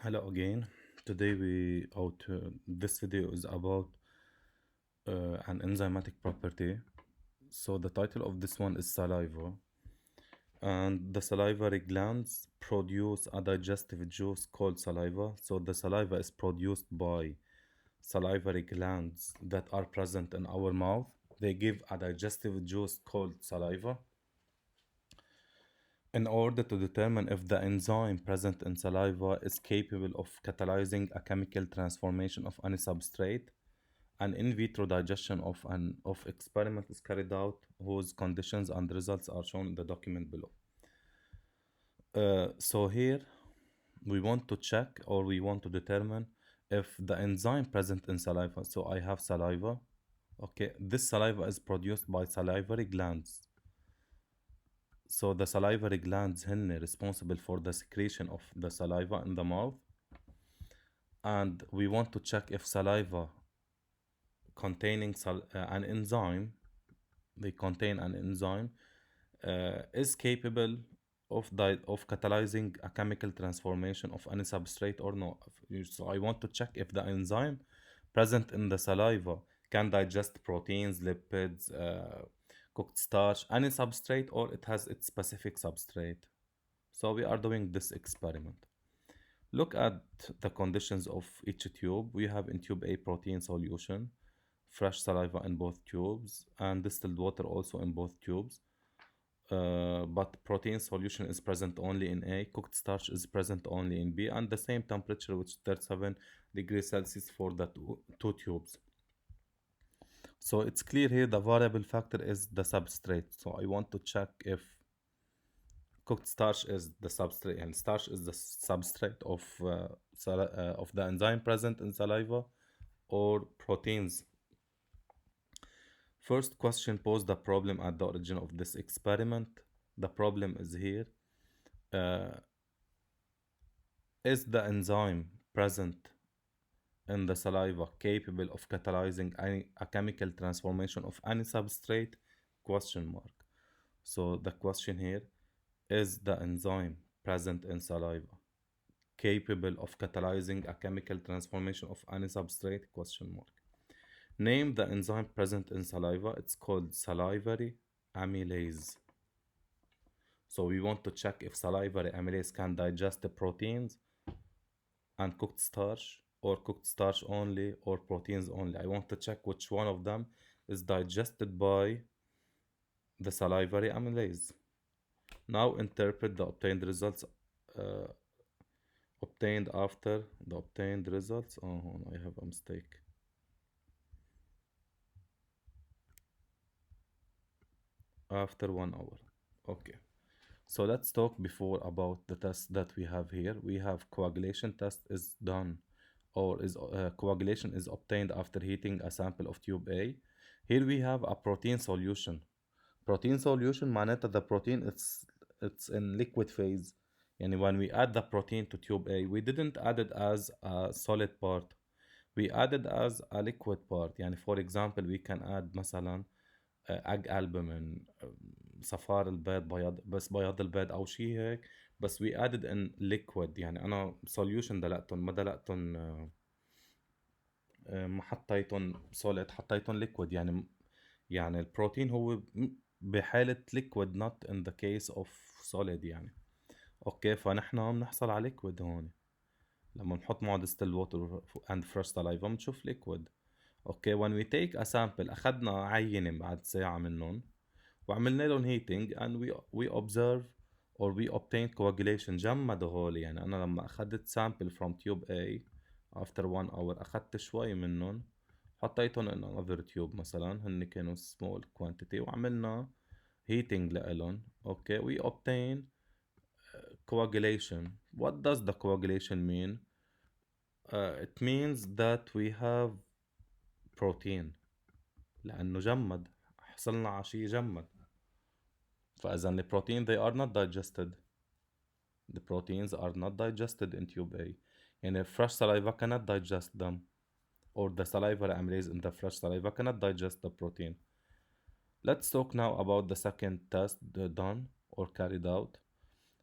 Hello again. Today this video is about an enzymatic property. So the title of this one is saliva, and the salivary glands produce a digestive juice called saliva. So the saliva is produced by salivary glands that are present in our mouth. They give a digestive juice called saliva. In order to determine if the enzyme present in saliva is capable of catalyzing a chemical transformation of any substrate, an in vitro digestion of experiment is carried out whose conditions and results are shown in the document below. So here we want to check or we want to determine if the enzyme present in saliva. So I have saliva. Okay, this saliva is produced by salivary glands. So the salivary glands are responsible for the secretion of the saliva in the mouth. And we want to check if saliva containing an enzyme, they contain an enzyme, is capable of catalyzing a chemical transformation of any substrate or not. So I want to check if the enzyme present in the saliva can digest proteins, lipids, cooked starch, any substrate, or it has its specific substrate. So we are doing this experiment. Look at the conditions of each tube. We have in tube A protein solution, fresh saliva in both tubes, and distilled water also in both tubes. But protein solution is present only in A, cooked starch is present only in B, and the same temperature, which is 37 degrees Celsius for the two tubes. So it's clear here the variable factor is the substrate. So I want to check if cooked starch is the substrate and starch is the substrate of the enzyme present in saliva or proteins. First question posed the problem at the origin of this experiment. The problem is here. Uh, is the enzyme present in the saliva capable of catalyzing a chemical transformation of any substrate? Question mark. So the question here is the enzyme present in saliva capable of catalyzing a chemical transformation of any substrate? Question mark. Name the enzyme present in saliva. It's called salivary amylase. So we want to check if salivary amylase can digest the proteins and cooked starch, or cooked starch only, or proteins only. I want to check which one of them is digested by the salivary amylase. Now interpret the obtained results uh, obtained after the obtained results. Oh, I have a mistake. After 1 hour. Okay. So let's talk before about the test that we have here. We have coagulation test is done, or is coagulation is obtained after heating a sample of tube A. Here we have a protein solution. Protein solution معناتها the protein it's in liquid phase. And when we add the protein to tube A, we didn't add it as a solid part. We added as a liquid part. يعني for example we can add مثلا اج البومين، صفار البيض، بياض البيض او شيء هيك. بس we added in liquid، يعني انا solution دلقتهم، ما دلقتهم ما حطيتهم solid، حطيتهم liquid. يعني البروتين هو بحالة liquid not in the case of solid يعني. اوكي، فنحن بنحصل على liquid هون لما نحط معه distilled water and fresh saliva بنشوف liquid. اوكي، when we take a sample، اخذنا عينة بعد ساعة منهم وعملنا لهم heating and we observe or we obtain coagulation. جمدوا هول. يعني أنا لما أخذت sample from tube A after 1 hour أخذت شوي منهم حطيتهم in another tube مثلا، هن كانوا small quantity، وعملنا heating لإلهم. okay, we obtain coagulation. What does the coagulation mean? It means that we have protein لأنه جمد، حصلنا على شيء جمد. فإذا البروتين they are not digested. The proteins are not digested in tube A. يعني fresh saliva cannot digest them, or the salivary amylase in the fresh saliva cannot digest the protein. Let's talk now about the second test done or carried out.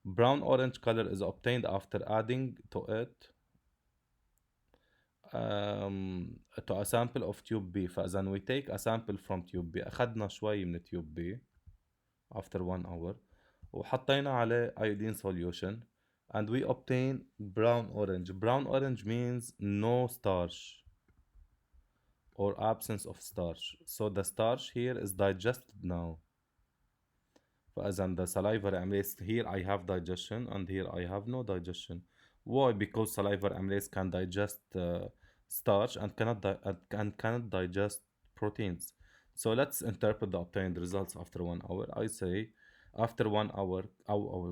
Brown orange color is obtained after adding to it um, to a sample of tube B. فإذا we take a sample from tube B، أخدنا شوي من tube B after 1 hour وحطينا عليه iodine solution and we obtain brown orange. Brown orange means no starch or absence of starch. So the starch here is digested now. فإذا the salivary amylase here I have digestion and here I have no digestion. Why? Because salivary amylase can digest starch and cannot digest proteins. So let's interpret the obtained results after 1 hour. I say after 1 hour,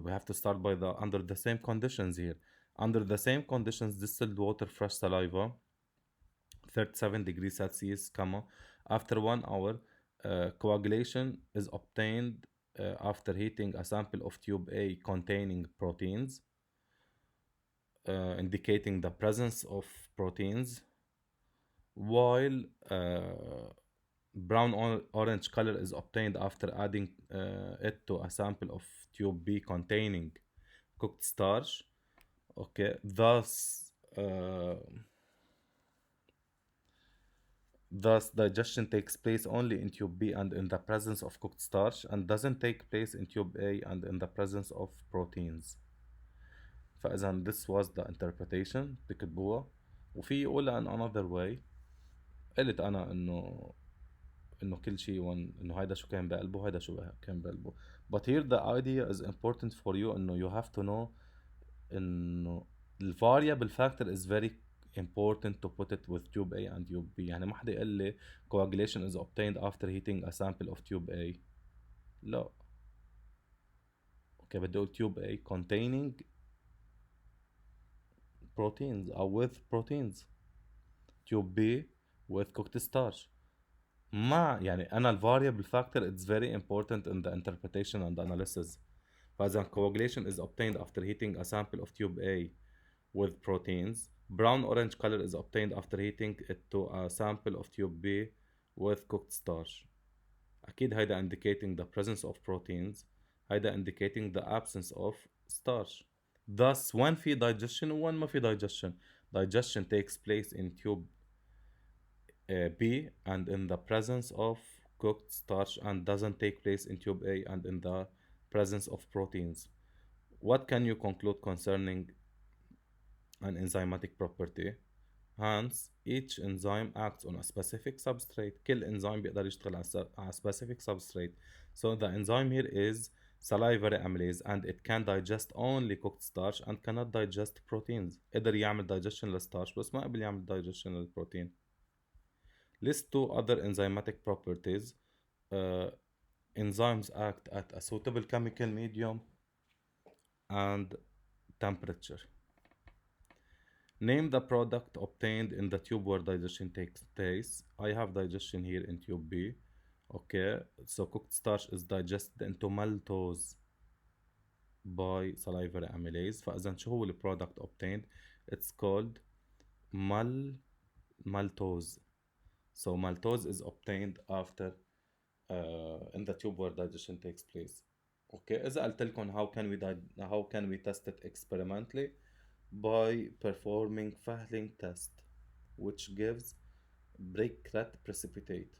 we have to start by the under the same conditions here. Under the same conditions, distilled water, fresh saliva, 37 degrees Celsius, comma. After 1 hour, coagulation is obtained after heating a sample of tube A containing proteins, indicating the presence of proteins, while brown orange color is obtained after adding it to a sample of tube B containing cooked starch. Okay, thus, digestion takes place only in tube B and in the presence of cooked starch, and doesn't take place in tube A and in the presence of proteins. فإذا this was the interpretation بكتبوها. وفي يقولها in another way. قلت أنا إنه كل شيء إنه هيدا شو كان بقلبه وهيدا شو كان بقلبه. But here the idea is important for you إنه you have to know إنه the variable factor is very important to put it with tube A and tube B. يعني ما حدا يقول لي coagulation is obtained after heating a sample of tube A. لا. اوكي بدي اقول tube A containing proteins او with proteins. tube B with cooked starch. ما يعني انا ال variable factor it's very important in the interpretation and analysis. فإذا coagulation is obtained after heating a sample of tube A with proteins. Brown orange color is obtained after heating it to a sample of tube B with cooked starch. أكيد هيدا indicating the presence of proteins. هيدا indicating the absence of starch. Thus when في digestion وwhen ما في digestion. Digestion takes place in tube B and in the presence of cooked starch and doesn't take place in tube A and in the presence of proteins. What can you conclude concerning an enzymatic property? Hence, each enzyme acts on a specific substrate. كل enzyme بيقدر يشتغل على specific substrate. So the enzyme here is salivary amylase and it can digest only cooked starch and cannot digest proteins. قدر يعمل digestion للستارش بس ما قبل يعمل digestion للبروتين. List two other enzymatic properties. Uh, enzymes act at a suitable chemical medium and temperature. Name the product obtained in the tube where digestion takes place. I have digestion here in tube B. Okay, so cooked starch is digested into maltose by salivary amylase. فإذا شو هو product obtained? It's called maltose. So maltose is obtained after in the tube where digestion takes place. Okay, إذا قلت لكم how can we test it experimentally? By performing Fehling test, which gives break red precipitate.